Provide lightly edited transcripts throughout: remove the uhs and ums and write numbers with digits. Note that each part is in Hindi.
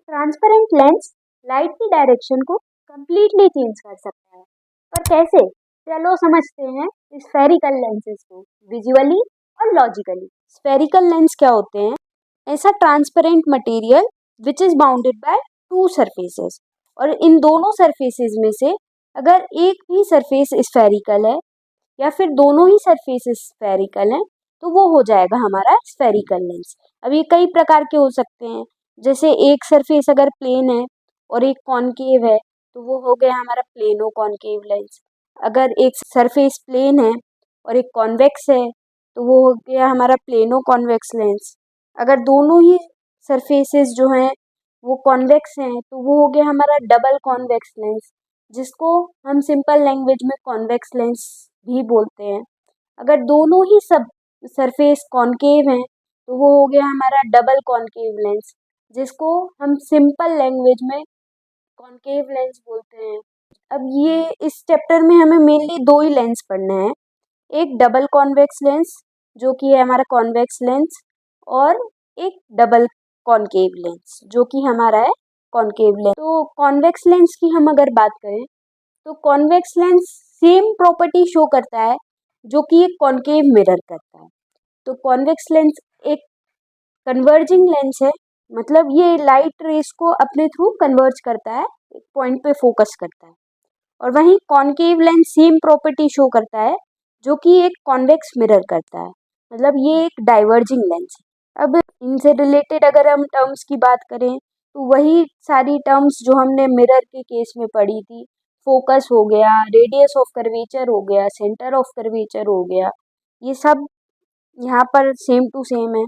ट्रांसपेरेंट लेंस लाइट की डायरेक्शन को कंप्लीटली चेंज कर सकता है। पर कैसे? चलो समझते हैं स्फेरिकल लेंसेज को विजुअली और लॉजिकली। स्फेरिकल लेंस क्या होते हैं? ऐसा transparent material which is bounded by two surfaces, और इन दोनों सरफेसेस में से अगर एक भी सरफेस स्फेरिकल है या फिर दोनों ही सरफेसेस स्फेरिकल हैं तो वो हो जाएगा हमारा स्फेरिकल लेंस। अब ये कई प्रकार के हो सकते हैं, जैसे एक सरफेस अगर प्लेन है और एक कॉनकेव है तो वो हो गया हमारा प्लेनो कॉनकेव लेंस। अगर एक सरफेस प्लेन है और एक कॉन्वेक्स है तो वो हो गया हमारा प्लेनो कॉन्वेक्स लेंस। अगर दोनों ही सरफेसेस जो हैं वो कॉन्वेक्स हैं तो वो हो गया हमारा डबल कॉन्वेक्स लेंस, जिसको हम सिंपल लैंग्वेज में कॉन्वेक्स लेंस भी बोलते हैं। अगर दोनों ही सब सरफेस कॉनकेव हैं तो वो हो गया हमारा डबल कॉनकेव लेंस, जिसको हम सिंपल लैंग्वेज में कॉनकेव लेंस बोलते हैं। अब ये इस चैप्टर में हमें मेनली दो ही लेंस पढ़ना है, एक डबल कॉन्वेक्स लेंस जो कि है हमारा कॉन्वेक्स लेंस, और एक डबल कॉनकेव लेंस जो कि हमारा है कॉनकेव लेंस। तो कॉन्वेक्स लेंस की हम अगर बात करें तो convex lens same property show करता है जो कि एक कॉनकेव मिरर करता है। तो कॉन्वेक्स लेंस एक कन्वर्जिंग लेंस है, मतलब ये लाइट रेस को अपने थ्रू कन्वर्ज करता है, एक पॉइंट पे फोकस करता है। और वहीं concave lens same property show करता है जो कि एक कॉन्वेक्स मिरर करता है, मतलब ये एक डाइवर्जिंग लेंस है। अब इनसे रिलेटेड अगर हम टर्म्स की बात करें तो वही सारी टर्म्स जो हमने मिरर के केस में पढ़ी थी, फोकस हो गया, रेडियस ऑफ कर्वेचर हो गया, सेंटर ऑफ कर्वेचर हो गया, ये सब यहाँ पर सेम टू सेम है।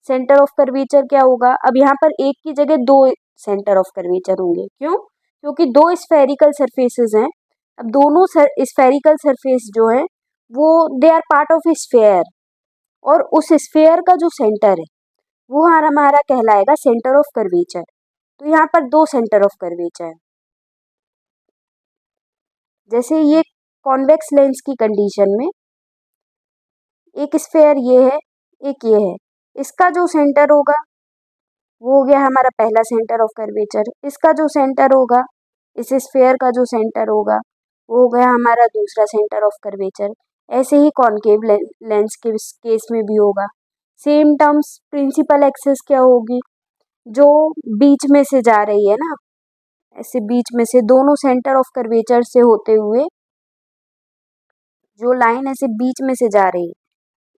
सेंटर ऑफ कर्वेचर क्या होगा? अब यहाँ पर एक की जगह दो सेंटर ऑफ कर्वेचर होंगे। क्यों? क्योंकि दो स्फेरिकल सरफेसेस हैं। अब दोनों स्फेरिकल सरफेस जो है वो they are part of a sphere, और उस स्फेयर का जो सेंटर है वो हमारा कहलाएगा सेंटर ऑफ कर्वेचर। तो यहाँ पर दो सेंटर ऑफ कर्वेचर है। जैसे ये कॉन्वेक्स लेंस की कंडीशन में एक स्फेयर ये है, एक ये है, इसका जो सेंटर होगा वो हो गया हमारा पहला सेंटर ऑफ कर्वेचर, इसका जो सेंटर होगा, इस स्फेयर का जो सेंटर होगा वो हो गया हमारा दूसरा सेंटर ऑफ कर्वेचर। ऐसे ही कॉनकेव लेंस के केस में भी होगा सेम टर्म्स। प्रिंसिपल एक्सिस क्या होगी? जो बीच में से जा रही है ना, ऐसे बीच में से दोनों सेंटर ऑफ कर्वेचर से होते हुए जो लाइन ऐसे बीच में से जा रही है,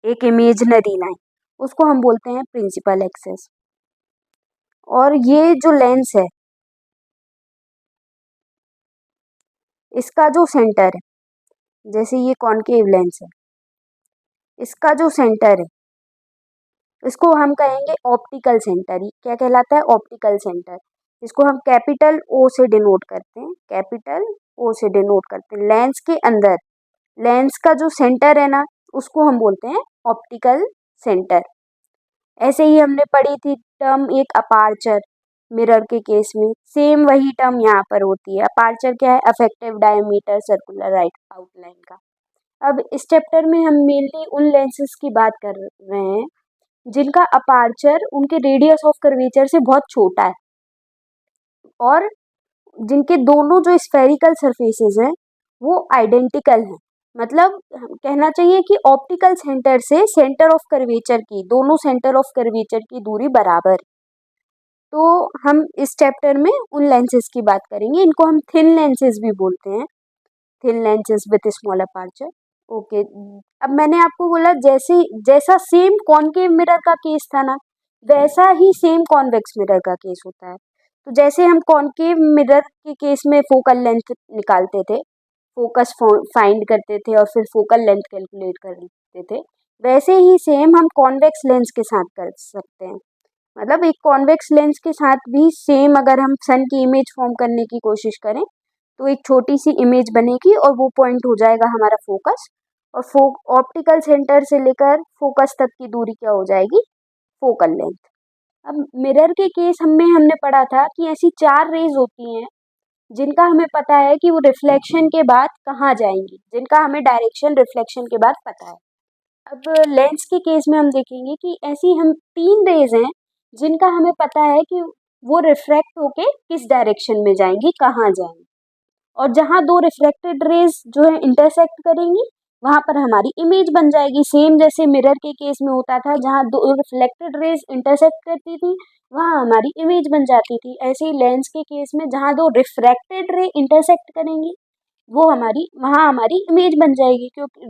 एक इमेजिनरी लाइन, उसको हम बोलते हैं प्रिंसिपल एक्सिस। और ये जो लेंस है इसका जो सेंटर है, जैसे ये कॉनकेव लेंस है, इसका जो सेंटर है इसको हम कहेंगे ऑप्टिकल सेंटर। ही क्या कहलाता है? Optical centre. इसको हम कैपिटल ओ से डिनोट करते हैं, कैपिटल ओ से डिनोट करते हैं। लेंस के अंदर लेंस का जो सेंटर है ना उसको हम बोलते हैं ऑप्टिकल सेंटर। ऐसे ही हमने पढ़ी थी टर्म एक अपार्चर मिरर के केस में, सेम वही टर्म यहाँ पर होती है। अपार्चर क्या है? Affective diameter circular right outline का। अब इस चैप्टर में हम मेनली उन लेंसेज की बात कर रहे हैं जिनका अपार्चर उनके रेडियस ऑफ कर्वेचर से बहुत छोटा है, और जिनके दोनों जो स्फेरिकल सरफेसेस हैं वो आइडेंटिकल हैं। मतलब कहना चाहिए कि ऑप्टिकल सेंटर से सेंटर ऑफ कर्वेचर की, दोनों सेंटर ऑफ कर्वेचर की दूरी बराबर है। तो हम इस चैप्टर में उन लेंसेज की बात करेंगे, इनको हम थिन लेंसेज भी बोलते हैं, thin lenses with small aperture. Okay, अब मैंने आपको बोला जैसा सेम कॉनकेव मिरर का केस था ना, वैसा ही सेम कॉन्वेक्स मिरर का केस होता है। तो जैसे हम कॉनकेव मिरर के केस में फोकल लेंथ निकालते थे, फोकस फाइंड करते थे और फिर फोकल लेंथ कैलकुलेट करते थे, वैसे ही सेम हम कॉन्वेक्स लेंस के साथ कर सकते हैं। मतलब एक कॉन्वेक्स लेंस के साथ भी सेम अगर हम सन की इमेज फॉर्म करने की कोशिश करें तो एक छोटी सी इमेज बनेगी और वो पॉइंट हो जाएगा हमारा फोकस, और ऑप्टिकल सेंटर से लेकर फोकस तक की दूरी क्या हो जाएगी? Focal length. अब मिरर के केस में हमने पढ़ा था कि ऐसी चार रेज होती हैं जिनका हमें पता है कि वो रिफ्लेक्शन के बाद कहाँ जाएंगी, जिनका हमें डायरेक्शन रिफ्लेक्शन के बाद पता है। अब लेंस के केस में हम देखेंगे कि ऐसी हम तीन रेज हैं जिनका हमें पता है कि वो रिफ्रैक्ट होके किस डायरेक्शन में जाएंगी, कहाँ जाएंगी। और जहाँ दो रिफ्रैक्टेड रेज जो है इंटरसेक्ट करेंगी वहाँ पर हमारी इमेज बन जाएगी। सेम जैसे मिरर के केस में होता था, जहाँ दो रिफ्लेक्टेड रेज इंटरसेक्ट करती थी वहाँ हमारी इमेज बन जाती थी। ऐसे ही लेंस के केस में जहाँ दो रिफ्रैक्टेड रे इंटरसेक्ट करेंगी वो वहाँ हमारी इमेज बन जाएगी, क्योंकि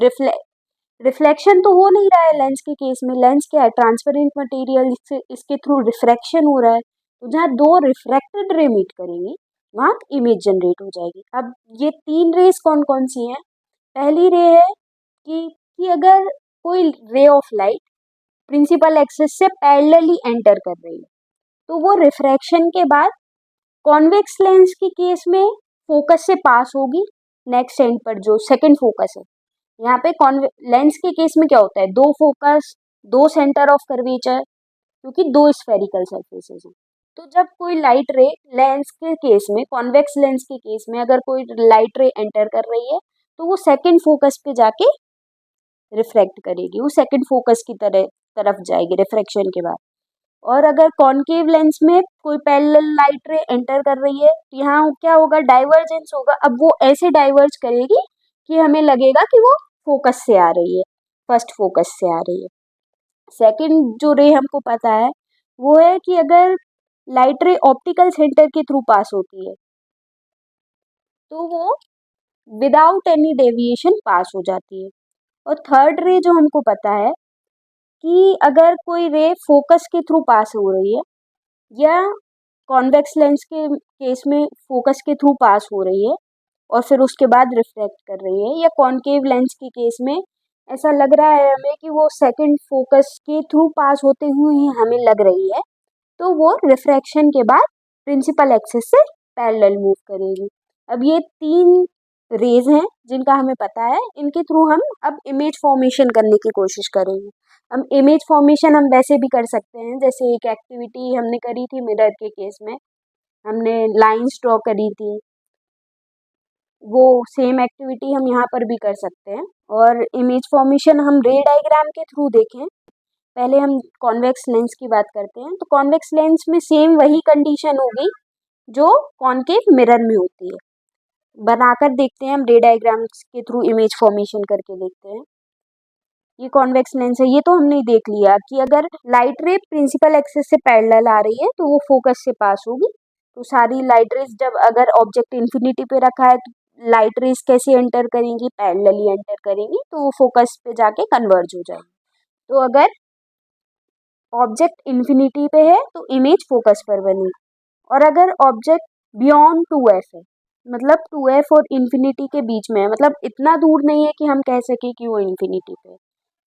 रिफ्लेक्शन तो हो नहीं रहा है लेंस के केस में। लेंस क्या है, ट्रांसपेरेंट मटेरियल, इसके थ्रू रिफ्रैक्शन हो रहा है। तो जहाँ दो रिफ्रैक्टेड रे मीट करेंगे वहाँ इमेज जनरेट हो जाएगी। अब ये तीन रेस कौन कौन सी हैं। पहली रे है कि अगर कोई ray of light principal axis से पैरेलली एंटर कर रही है तो वो रिफ्रैक्शन के बाद कॉन्वेक्स लेंस के केस में फोकस से पास होगी नेक्स्ट एंड पर, जो सेकंड फोकस है। यहाँ पे लेंस के केस में क्या होता है, दो फोकस, दो सेंटर ऑफ कर्वेचर, क्योंकि दो स्फेरिकल सरफेसेस हैं। तो जब कोई लाइट रे लेंस के केस में, कॉन्वेक्स लेंस के केस में अगर कोई लाइट रे एंटर कर रही है तो वो सेकंड फोकस पे जाके रिफ्रैक्ट करेगी, वो सेकंड फोकस की तरफ जाएगी रिफ्रैक्शन के बाद। और अगर कॉनकेव लेंस में कोई पैरेलल लाइट रे एंटर कर रही है तो यहाँ क्या होगा, डाइवर्जेंस होगा। अब वो ऐसे डाइवर्ज करेगी कि हमें लगेगा कि वो फोकस से आ रही है, फर्स्ट फोकस से आ रही है। सेकंड जो रे हमको पता है वो है कि अगर लाइट रे ऑप्टिकल सेंटर के थ्रू पास होती है तो वो विदाउट एनी डेविएशन पास हो जाती है। और थर्ड रे जो हमको पता है कि अगर कोई रे फोकस के थ्रू पास हो रही है या कॉन्वेक्स लेंस के केस में फोकस के थ्रू पास हो रही है और फिर उसके बाद रिफ्लेक्ट कर रही है, या कॉनकेव लेंस के केस में ऐसा लग रहा है हमें कि वो सेकंड फोकस के थ्रू पास होते हुए ही हमें लग रही है, तो वो रिफ्रैक्शन के बाद प्रिंसिपल एक्सिस से पैरेलल मूव करेगी। अब ये तीन रेज हैं जिनका हमें पता है, इनके थ्रू हम अब इमेज फॉर्मेशन करने की कोशिश करेंगे। हम इमेज फॉर्मेशन हम वैसे भी कर सकते हैं, जैसे एक एक्टिविटी हमने करी थी मिरर के केस में, हमने लाइंस ड्रॉ करी थी, वो सेम एक्टिविटी हम यहाँ पर भी कर सकते हैं। और इमेज फॉर्मेशन हम रे डायग्राम के थ्रू देखें। पहले हम कॉन्वेक्स लेंस की बात करते हैं, तो कॉन्वेक्स लेंस में सेम वही कंडीशन होगी जो कॉनकेव मिरर में होती है। बनाकर देखते हैं हम, रे डायग्राम के थ्रू इमेज फॉर्मेशन करके देखते हैं। ये कॉन्वेक्स लेंस है, ये तो हमने देख लिया कि अगर लाइट रे प्रिंसिपल एक्सिस से पैरेलल आ रही है तो वो फोकस से पास होगी। तो सारी लाइट रेज जब अगर ऑब्जेक्ट इन्फिनिटी पे रखा है तो लाइट रेज कैसे एंटर करेंगी, पैरेलली एंटर करेंगी, तो वो फोकस पे जाके कन्वर्ज हो जाएगी। तो अगर ऑब्जेक्ट इन्फिनिटी पे है तो इमेज फोकस पर बनेगी, और अगर ऑब्जेक्ट बियॉन्ड 2f है, मतलब 2f और इन्फिनिटी के बीच में है, मतलब इतना दूर नहीं है कि हम कह सकें कि वो इन्फिनिटी पे है,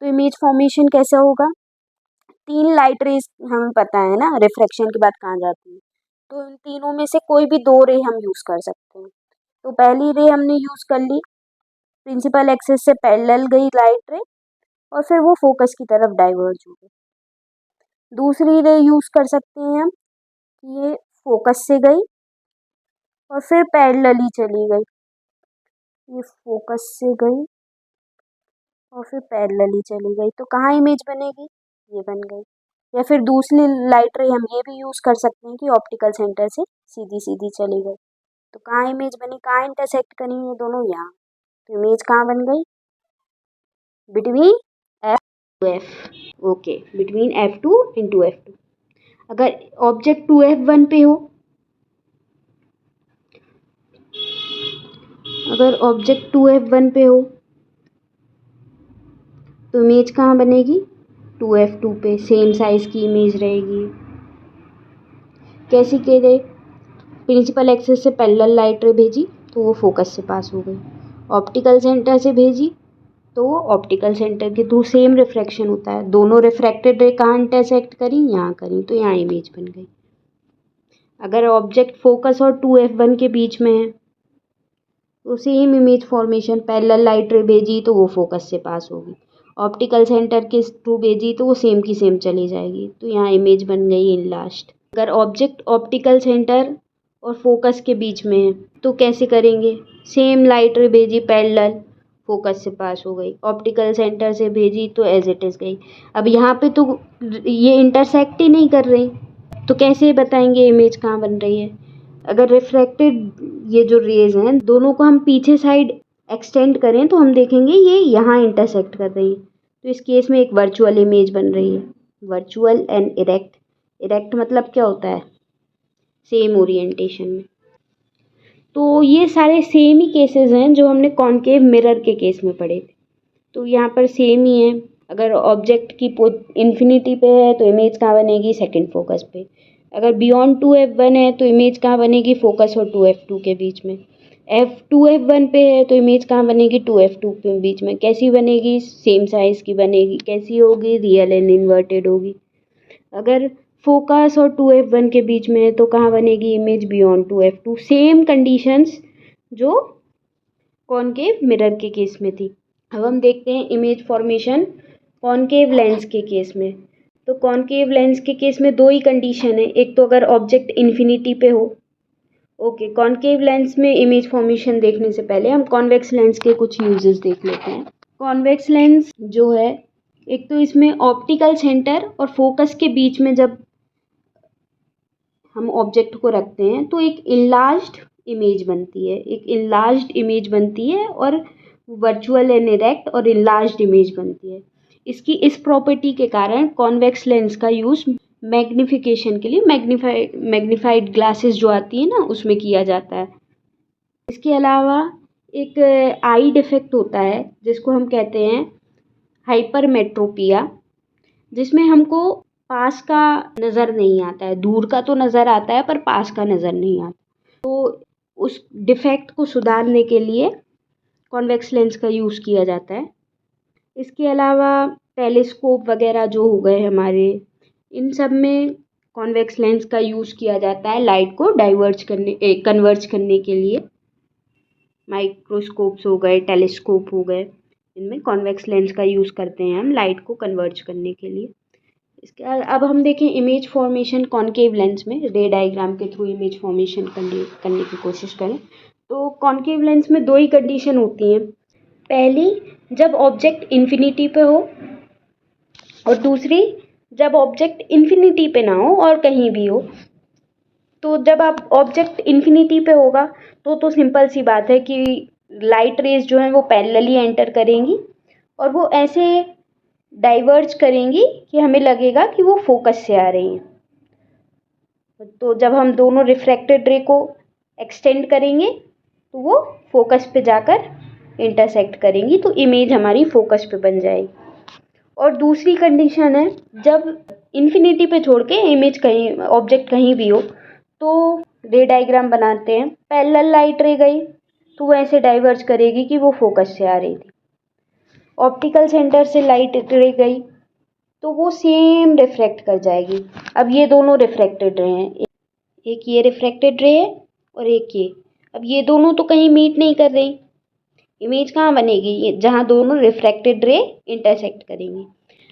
तो इमेज फॉर्मेशन कैसा होगा। तीन लाइट रेज हमें पता है ना रिफ्रैक्शन के बाद कहाँ जाती है, तो इन तीनों में से कोई भी दो रे हम यूज़ कर सकते हैं। तो पहली रे हमने यूज़ कर ली, प्रिंसिपल एक्सिस से पैरेलल गई लाइट रे और फिर वो फोकस की तरफ डाइवर्ज हो गई। दूसरी रे यूज़ कर सकते हैं हम, ये फोकस से गई और फिर पैरेलली चली गई, ये फोकस से गई और फिर पैरेलली चली गई, तो कहाँ इमेज बनेगी, ये बन गई। या फिर दूसरी लाइट रे हम ये भी यूज़ कर सकते हैं कि ऑप्टिकल सेंटर से सीधी सीधी चली गई, तो कहाँ इमेज बनी, कहाँ इंटरसेक्ट करी ये दोनों, यहाँ। तो इमेज कहाँ बन गई, between F two F. Okay, between F2 into F2। अगर ऑब्जेक्ट 2F1 पे हो, अगर ऑब्जेक्ट 2F1 पे हो तो इमेज कहाँ बनेगी, 2F2 पे सेम साइज की इमेज रहेगी। कैसी के रे, प्रिंसिपल एक्सिस से पैरेलल लाइट रे भेजी तो वो फोकस से पास हो गई, ऑप्टिकल सेंटर से भेजी तो वो ऑप्टिकल सेंटर के थ्रू सेम रिफ्रैक्शन होता है, दोनों रिफ्रैक्टेड रे कहाँ इंटरसेक्ट करी, यहाँ करी, तो यहाँ इमेज बन गई। अगर ऑब्जेक्ट फोकस और 2F1 के बीच में है तो same image formation, parallel light रे भेजी तो वो फोकस से पास होगी, ऑप्टिकल सेंटर के थ्रू भेजी तो वो सेम की सेम चली जाएगी, तो यहाँ इमेज बन गई इन लास्ट। अगर ऑब्जेक्ट ऑप्टिकल सेंटर और फोकस के बीच में है तो कैसे करेंगे, सेम लाइट रे भेजी पैरेलल, फोकस से पास हो गई, ऑप्टिकल सेंटर से भेजी तो एज इट इज़ गई। अब यहाँ पे तो ये इंटरसेक्ट ही नहीं कर रही, तो कैसे बताएंगे इमेज कहाँ बन रही है? अगर रिफ्रैक्टेड ये जो रेज हैं दोनों को हम पीछे साइड एक्सटेंड करें तो हम देखेंगे ये यहाँ इंटरसेक्ट कर रही है, तो इस केस में एक वर्चुअल इमेज बन रही है। वर्चुअल एंड इरेक्ट, इरेक्ट मतलब क्या होता है? सेम ओरिएंटेशन में। तो ये सारे सेम ही केसेस हैं जो हमने कॉनकेव मिरर के केस में पढ़े थे, तो यहाँ पर सेम ही है। अगर ऑब्जेक्ट की इन्फिनिटी पे है तो इमेज कहाँ बनेगी? सेकंड फोकस पे। अगर बियॉन्ड 2f1 है तो इमेज कहाँ बनेगी? फोकस और 2f2 के बीच में। f2f1 पे है तो इमेज कहाँ बनेगी? 2f2 के बीच में। कैसी बनेगी? सेम साइज की बनेगी। कैसी होगी? रियल एंड इन्वर्टेड होगी। अगर फोकस और 2f1 के बीच में है तो कहाँ बनेगी image? Beyond 2f2। Same conditions जो कॉनकेव मिरर के केस में थी। अब हम देखते हैं इमेज फॉर्मेशन कॉनकेव लेंस के केस में। तो कॉनकेव लेंस के केस में दो ही कंडीशन है, एक तो अगर ऑब्जेक्ट इन्फिनिटी पे हो। ओके, कॉनकेव लेंस में इमेज फॉर्मेशन देखने से पहले हम कॉन्वेक्स लेंस के कुछ यूजेस देख लेते हैं। कॉन्वेक्स लेंस जो है, एक तो इसमें ऑप्टिकल सेंटर और फोकस के बीच में जब हम ऑब्जेक्ट को रखते हैं तो एक इनलार्ज्ड इमेज बनती है, एक इनलार्ज्ड इमेज बनती है और वर्चुअल एंड इरेक्ट और इनलार्ज्ड इमेज बनती है। इसकी इस प्रॉपर्टी के कारण कॉन्वेक्स लेंस का यूज़ मैग्निफिकेशन के लिए मैग्नीफाइड ग्लासेस जो आती है ना उसमें किया जाता है। इसके अलावा एक आई डिफेक्ट होता है जिसको हम कहते हैं हाइपरमेट्रोपिया, जिसमें हमको पास का नज़र नहीं आता है, दूर का तो नज़र आता है पर पास का नज़र नहीं आता। तो उस डिफेक्ट को सुधारने के लिए कॉन्वेक्स लेंस का यूज़ किया जाता है। इसके अलावा टेलीस्कोप वगैरह जो हो गए हमारे, इन सब में कॉन्वेक्स लेंस का यूज़ किया जाता है लाइट को कन्वर्ज करने के लिए। माइक्रोस्कोप्स हो गए, टेलीस्कोप हो गए, इनमें कॉन्वेक्स लेंस का यूज़ करते हैं हम लाइट को कन्वर्ज करने के लिए। इसके अब हम देखें इमेज फॉर्मेशन कॉनकेव लेंस में, रे डायग्राम के थ्रू इमेज फॉर्मेशन करने की कोशिश करें तो कॉनकेव लेंस में दो ही कंडीशन होती हैं। पहली, जब ऑब्जेक्ट इन्फिनिटी पे हो, और दूसरी जब ऑब्जेक्ट इन्फिनिटी पे ना हो और कहीं भी हो। तो जब आप ऑब्जेक्ट इन्फिनिटी पे होगा तो सिंपल सी बात है कि लाइट रेज जो है वो पैरेलली एंटर करेंगी और वो ऐसे डाइवर्ज करेंगी कि हमें लगेगा कि वो फोकस से आ रही हैं। तो जब हम दोनों रिफ्रैक्टेड रे को एक्सटेंड करेंगे तो वो फोकस पे जाकर इंटरसेक्ट करेंगी, तो इमेज हमारी फोकस पे बन जाएगी। और दूसरी कंडीशन है, जब इन्फिनिटी पे छोड़ के इमेज कहीं ऑब्जेक्ट कहीं भी हो तो रे डायग्राम बनाते हैं, पैरेलल लाइट रे गई तो वो ऐसे डाइवर्ज करेगी कि वो फोकस से आ रही थी। ऑप्टिकल सेंटर से लाइट रे गई तो वो सेम रिफ्रैक्ट कर जाएगी। अब ये दोनों रिफ्रैक्टेड रे हैं, एक ये रिफ्रैक्टेड रे है और एक ये। अब ये दोनों तो कहीं मीट नहीं कर रही, इमेज कहाँ बनेगी? जहाँ दोनों रिफ्रैक्टेड रे इंटरसेक्ट करेंगी।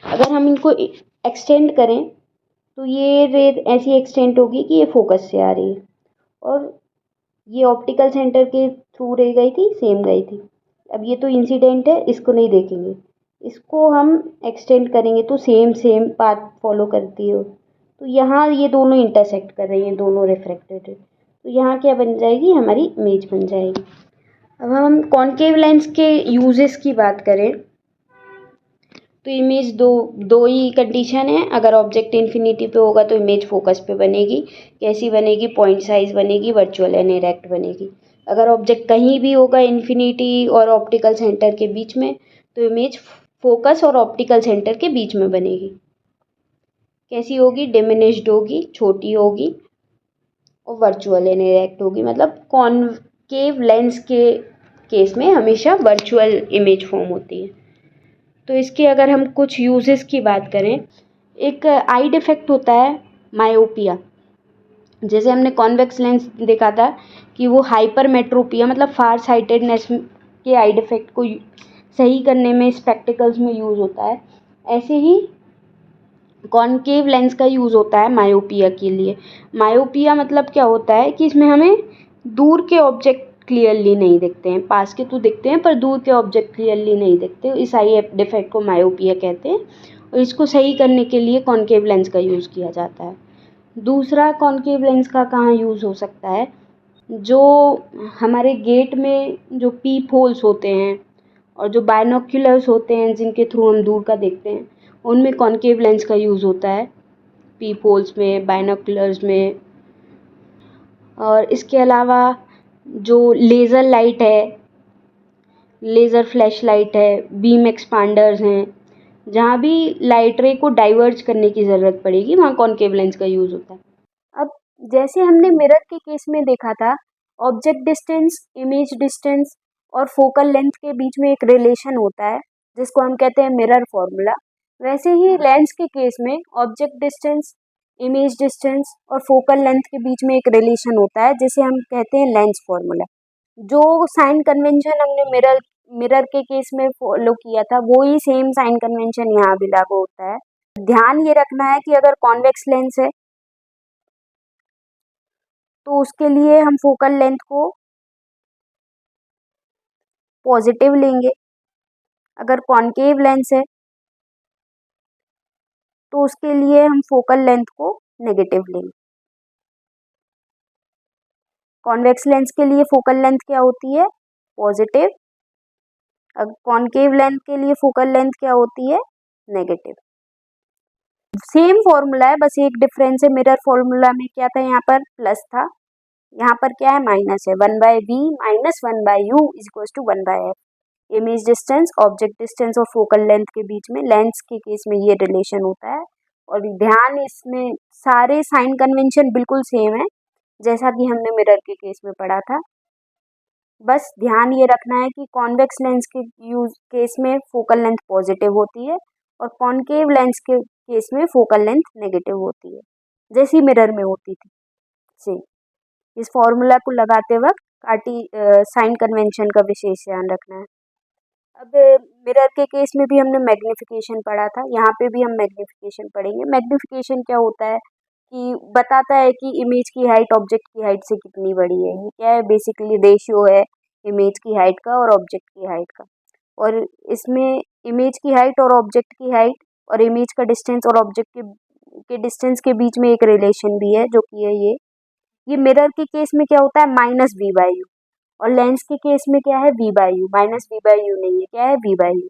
अगर हम इनको एक्सटेंड करें तो ये रे ऐसी एक्सटेंड होगी कि ये फोकस से आ रही है और ये ऑप्टिकल सेंटर के थ्रू रे गई थी, सेम गई थी। अब ये तो इंसिडेंट है, इसको नहीं देखेंगे, इसको हम एक्सटेंड करेंगे तो सेम पाथ फॉलो करती है। तो यहाँ ये दोनों इंटरसेक्ट कर रही हैं, दोनों रिफ्रैक्टेड है, तो यहाँ क्या बन जाएगी? हमारी इमेज बन जाएगी। अब हम कॉनकेव लेंस के यूजेस की बात करें तो इमेज दो ही कंडीशन है। अगर ऑब्जेक्ट इन्फिनिटी पे होगा तो इमेज फोकस पे बनेगी। कैसी बनेगी? पॉइंट साइज बनेगी, वर्चुअल एंड इरेक्ट बनेगी। अगर ऑब्जेक्ट कहीं भी होगा इन्फिनिटी और ऑप्टिकल सेंटर के बीच में तो इमेज फोकस और ऑप्टिकल सेंटर के बीच में बनेगी। कैसी होगी? डिमिनिश्ड होगी, छोटी होगी और वर्चुअल एंड इरेक्ट होगी। मतलब कॉनकेव लेंस के केस में हमेशा वर्चुअल इमेज फॉर्म होती है। तो इसके अगर हम कुछ यूजेस की बात करें, एक आई डिफेक्ट होता है मायोपिया। जैसे हमने कॉन्वेक्स लेंस देखा था कि वो हाइपरमेट्रोपिया मतलब फार साइटेडनेस के आई डिफेक्ट को सही करने में स्पेक्टिकल्स में यूज़ होता है, ऐसे ही कॉनकेव लेंस का यूज़ होता है मायोपिया के लिए। मायोपिया मतलब क्या होता है कि इसमें हमें दूर के ऑब्जेक्ट क्लियरली नहीं दिखते हैं, पास के तो दिखते हैं पर दूर के ऑब्जेक्ट क्लियरली नहीं दिखते। इस आई डिफेक्ट को मायोपिया कहते हैं और इसको सही करने के लिए कॉनकेव लेंस का यूज़ किया जाता है। दूसरा कॉनकेव लेंस का कहाँ यूज़ हो सकता है, जो हमारे गेट में जो पीप होल्स होते हैं और जो बायनोक्यूलर्स होते हैं जिनके थ्रू हम दूर का देखते हैं, उनमें कॉनकेव लेंस का यूज़ होता है, पीप होल्स में, बायनोक्यूलर्स में। और इसके अलावा जो लेज़र लाइट है, लेज़र फ्लैश लाइट है, बीम एक्सपांडर्स हैं, जहाँ भी लाइट रे को डाइवर्ज करने की ज़रूरत पड़ेगी वहाँ कॉनकेव लेंस का यूज़ होता है। अब जैसे हमने मिरर के केस में देखा था, ऑब्जेक्ट डिस्टेंस, इमेज डिस्टेंस और फोकल लेंथ के बीच में एक रिलेशन होता है जिसको हम कहते हैं मिरर फॉर्मूला। वैसे ही लेंस के केस में ऑब्जेक्ट डिस्टेंस, इमेज डिस्टेंस और फोकल लेंथ के बीच में एक रिलेशन होता है जिसे हम कहते हैं लेंस फॉर्मूला। जो साइन कन्वेंशन हमने मिरर मिरर के केस में फॉलो किया था, वो ही सेम साइन कन्वेंशन यहाँ भी लागू होता है। ध्यान ये रखना है कि अगर कॉन्वेक्स लेंस है तो उसके लिए हम फोकल लेंथ को पॉजिटिव लेंगे। अगर कॉनकेव लेंस है तो उसके लिए हम फोकल लेंथ को नेगेटिव लेंगे। कॉन्वेक्स लेंस के लिए फोकल लेंथ क्या होती है, पॉजिटिव। अब कॉनकेव लेंस के लिए फोकल लेंथ क्या होती है, नेगेटिव। सेम फॉर्मूला है, बस एक डिफरेंस है। मिरर फॉर्मूला में क्या था, यहाँ पर प्लस था, यहाँ पर क्या है, माइनस है। 1/v minus 1/u is equal to 1/f। Image distance, object distance और फोकल लेंथ के बीच में लेंस के केस में ये रिलेशन होता है। और ध्यान, इसमें सारे साइन कन्वेंशन बिल्कुल सेम है जैसा कि हमने मिरर के केस में पढ़ा था। बस ध्यान ये रखना है कि कॉन्वेक्स लेंस के यूज केस में फोकल लेंथ पॉजिटिव होती है और कॉनकेव लेंस के केस में फोकल लेंथ नेगेटिव होती है, जैसी मिरर में होती थी सेम। इस फॉर्मूला को लगाते वक्त कार्टी साइन कन्वेंशन का विशेष ध्यान रखना है। अब मिरर के केस में भी हमने मैग्निफिकेशन पढ़ा था, यहाँ पे भी हम मैग्निफिकेशन पढ़ेंगे। मैग्निफिकेशन क्या होता है कि बताता है कि इमेज की हाइट ऑब्जेक्ट की हाइट से कितनी बड़ी है। ये क्या है, बेसिकली रेशियो है इमेज की हाइट का और ऑब्जेक्ट की हाइट का। और इसमें इमेज की हाइट और ऑब्जेक्ट की हाइट और इमेज का डिस्टेंस और ऑब्जेक्ट के डिस्टेंस के बीच में एक रिलेशन भी है, जो कि है ये मिरर के केस में क्या होता है, -v/u। और लेंस के केस में क्या है, v/u। -v/u नहीं है, क्या है, v/u।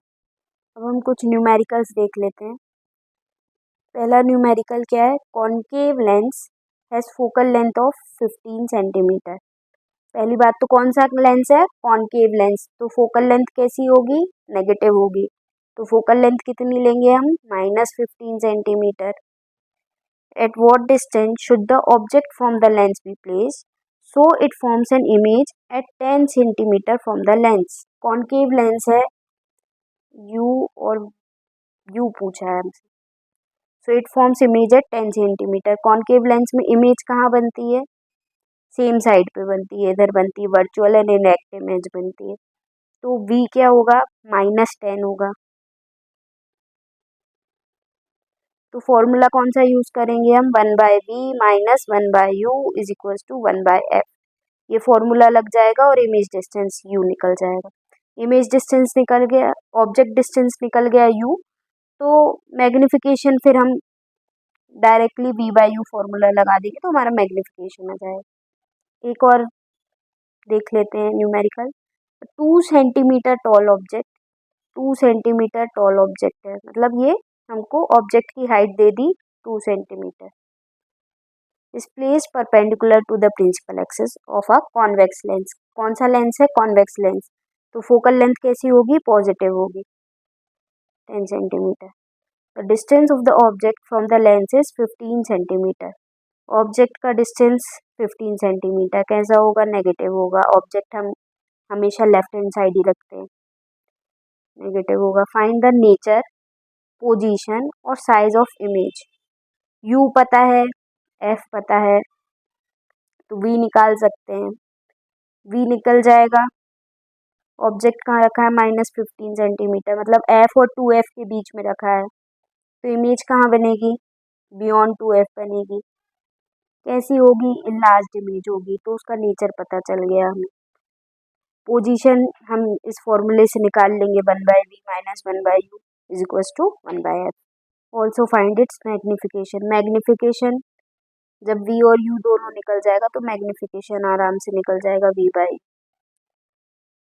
अब हम कुछ न्यूमेरिकल्स देख लेते हैं। पहला न्यूमेरिकल क्या है, concave lens has focal length of 15 centimetre. पहली बात तो कौन सा लेंस है, कॉनकेव लेंस, तो फोकल लेंथ कैसी होगी, नेगेटिव होगी। तो फोकल लेंथ कितनी लेंगे हम, -15 centimetre. At what distance should the object from the lens be placed so it forms an image at 10 centimeter from the lens? Concave lens है, u और u पूछा है हमसे। So it forms image at 10 centimetre. Concave lens में इमेज कहाँ बनती है, सेम साइड पे बनती है, इधर बनती है, वर्चुअल एंड इनएक्ट इमेज बनती है। तो v क्या होगा, -10 होगा। तो फॉर्मूला कौन सा यूज करेंगे हम, 1/v minus 1/u is equal to 1/f। ये फॉर्मूला लग जाएगा और इमेज डिस्टेंस u निकल जाएगा। इमेज डिस्टेंस निकल गया, ऑब्जेक्ट डिस्टेंस निकल गया u, तो मैग्निफिकेशन फिर हम डायरेक्टली v/u फॉर्मूला लगा देंगे तो हमारा मैग्निफिकेशन आ जाएगा। एक और देख लेते हैं numerical. 2 centimetre tall object, 2 centimetre tall object है, मतलब ये हमको ऑब्जेक्ट की हाइट दे दी 2 centimetre. Is placed perpendicular to the principal axis of a convex lens. कौन सा लेंस है, कॉन्वेक्स लेंस। तो फोकल लेंथ कैसी होगी, पॉजिटिव होगी, 10 centimetre. The distance of the object from the lens is 15 centimetre. Object का डिस्टेंस 15 सेंटीमीटर कैसा होगा, नेगेटिव होगा। ऑब्जेक्ट हम हमेशा लेफ्ट हैंड साइड ही रखते हैं, नेगेटिव होगा। फाइंड द नेचर, पोजीशन और साइज ऑफ इमेज। u पता है, f पता है, तो v निकाल सकते हैं, v निकल जाएगा। ऑब्जेक्ट कहाँ रखा है, -15 सेंटीमीटर, मतलब f और 2f के बीच में रखा है, तो इमेज कहाँ बनेगी, बियॉन्ड 2f बनेगी। कैसी होगी, इनलार्ज्ड इमेज होगी, तो उसका नेचर पता चल गया हमें। पोजीशन हम इस फॉर्मूले से निकाल लेंगे, 1/v minus 1/u is equal to 1/f। Also find its magnification. Magnification जब v और u दोनों निकल जाएगा तो मैग्निफिकेशन आराम से निकल जाएगा, v बाई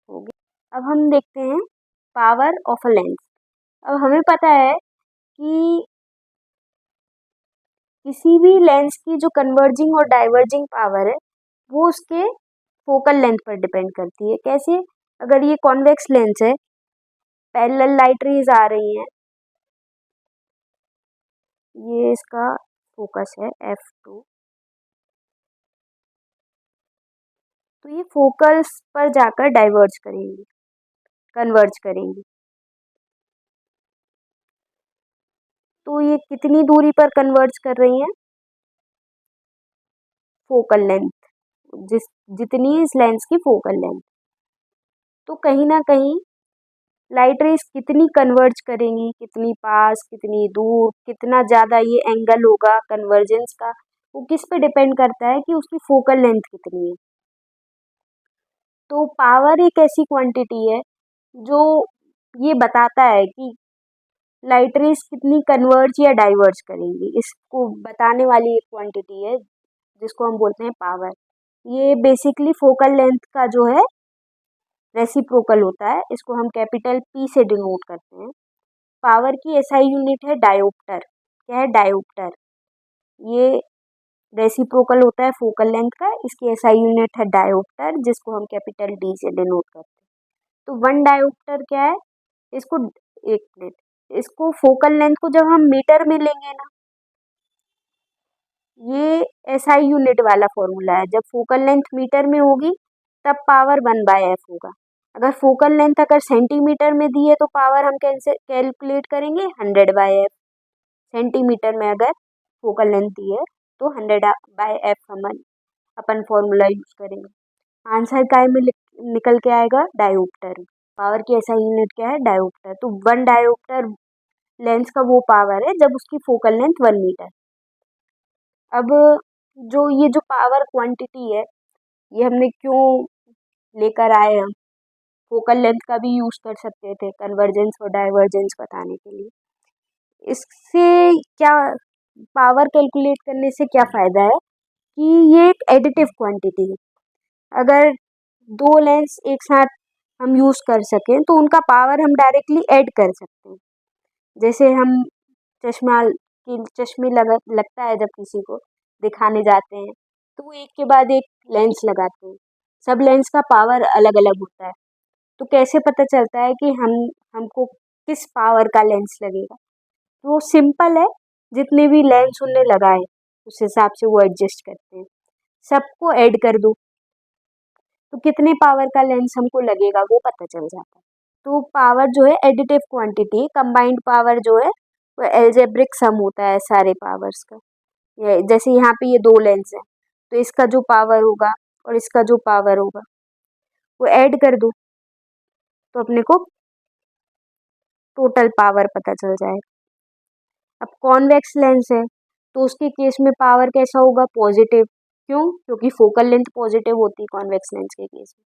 हो गया। अब हम देखते हैं पावर ऑफ अ लेंस। अब हमें पता है कि किसी भी लेंस की जो कन्वर्जिंग और डाइवर्जिंग पावर है वो उसके फोकल लेंथ पर डिपेंड करती है। कैसे? अगर ये कॉन्वेक्स लेंस है, पैरेलल लाइट रेज आ रही हैं, ये इसका फोकस है f2, तो ये फोकल्स पर जाकर डाइवर्ज करेंगी, कन्वर्ज करेंगी। तो ये कितनी दूरी पर कन्वर्ज कर रही हैं? फोकल लेंथ, जितनी इस लेंस की फोकल लेंथ। तो कहीं ना कहीं लाइट रेज कितनी कन्वर्ज करेंगी, कितनी पास, कितनी दूर, कितना ज़्यादा ये एंगल होगा कन्वर्जेंस का, वो किस पे डिपेंड करता है कि उसकी फोकल लेंथ कितनी है। तो पावर एक ऐसी क्वांटिटी है जो ये बताता है कि लाइट रेज कितनी कन्वर्ज या डाइवर्ज करेंगी, इसको बताने वाली एक क्वांटिटी है जिसको हम बोलते हैं पावर। ये बेसिकली फोकल लेंथ का जो है रेसिप्रोकल होता है, इसको हम कैपिटल P से डिनोट करते हैं। पावर की एसआई यूनिट है डायोप्टर। क्या है? डायोप्टर। ये रेसिप्रोकल होता है फोकल लेंथ का, इसकी एसआई यूनिट है डायोप्टर, जिसको हम कैपिटल D से डिनोट करते हैं। तो 1 डायोप्टर क्या है? इसको एक मिनट, इसको फोकल लेंथ को जब हम मीटर में लेंगे ना, ये एसआई यूनिट वाला फॉर्मूला है। जब फोकल लेंथ मीटर में होगी तब पावर 1/f होगा। अगर फोकल लेंथ अगर सेंटीमीटर में दी है तो पावर हम कैसे कैलकुलेट करेंगे? 100/f। सेंटीमीटर में अगर फोकल लेंथ दी है तो 100/f हम अपन फॉर्मूला यूज करेंगे। आंसर काय में निकल के आएगा? डायोप्टर। पावर की ऐसा यूनिट क्या है? डायोप्टर। तो 1 डायोप्टर लेंस का वो पावर है जब उसकी फोकल लेंथ 1 मीटर। अब जो पावर क्वांटिटी है ये हमने क्यों लेकर आए? हम फोकल लेंथ का भी यूज कर सकते थे कन्वर्जेंस और डाइवर्जेंस बताने के लिए। इससे क्या पावर कैलकुलेट करने से क्या फ़ायदा है कि ये एक एडिटिव क्वांटिटी है। अगर दो लेंस एक साथ हम यूज़ कर सकें तो उनका पावर हम डायरेक्टली ऐड कर सकते हैं। जैसे हम चश्मे लगता है जब किसी को दिखाने जाते हैं तो वो एक के बाद एक लेंस लगाते हैं। सब लेंस का पावर अलग अलग होता है। तो कैसे पता चलता है कि हमको किस पावर का लेंस लगेगा? तो सिंपल है, जितने भी लेंस उनने लगाए उस हिसाब से वो एडजस्ट करते हैं। सबको ऐड कर दो तो कितने पावर का लेंस हमको लगेगा वो पता चल जाता है। तो पावर जो है एडिटिव क्वांटिटी, कंबाइंड पावर जो है वो एल्जेब्रिक सम होता है सारे पावर्स का। जैसे यहाँ पे ये दो लेंस है तो इसका जो पावर होगा और इसका जो पावर होगा वो ऐड कर दो तो अपने को टोटल पावर पता चल जाएगा। अब कॉन्वेक्स लेंस है तो उसके केस में पावर कैसा होगा? पॉजिटिव। क्यों? क्योंकि फोकल लेंथ पॉजिटिव होती है कॉन्वेक्स लेंस के केस में।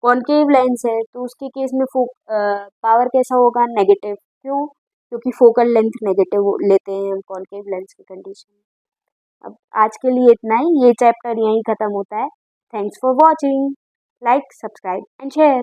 कॉनकेव लेंस है तो उसके केस में पावर कैसा होगा? नेगेटिव। क्यों? क्योंकि फोकल लेंथ नेगेटिव लेते हैं हम कॉनकेव लेंस की कंडीशन में। अब आज के लिए इतना ही, ये चैप्टर यहीं ख़त्म होता है। Thanks for watching. Like, subscribe and share.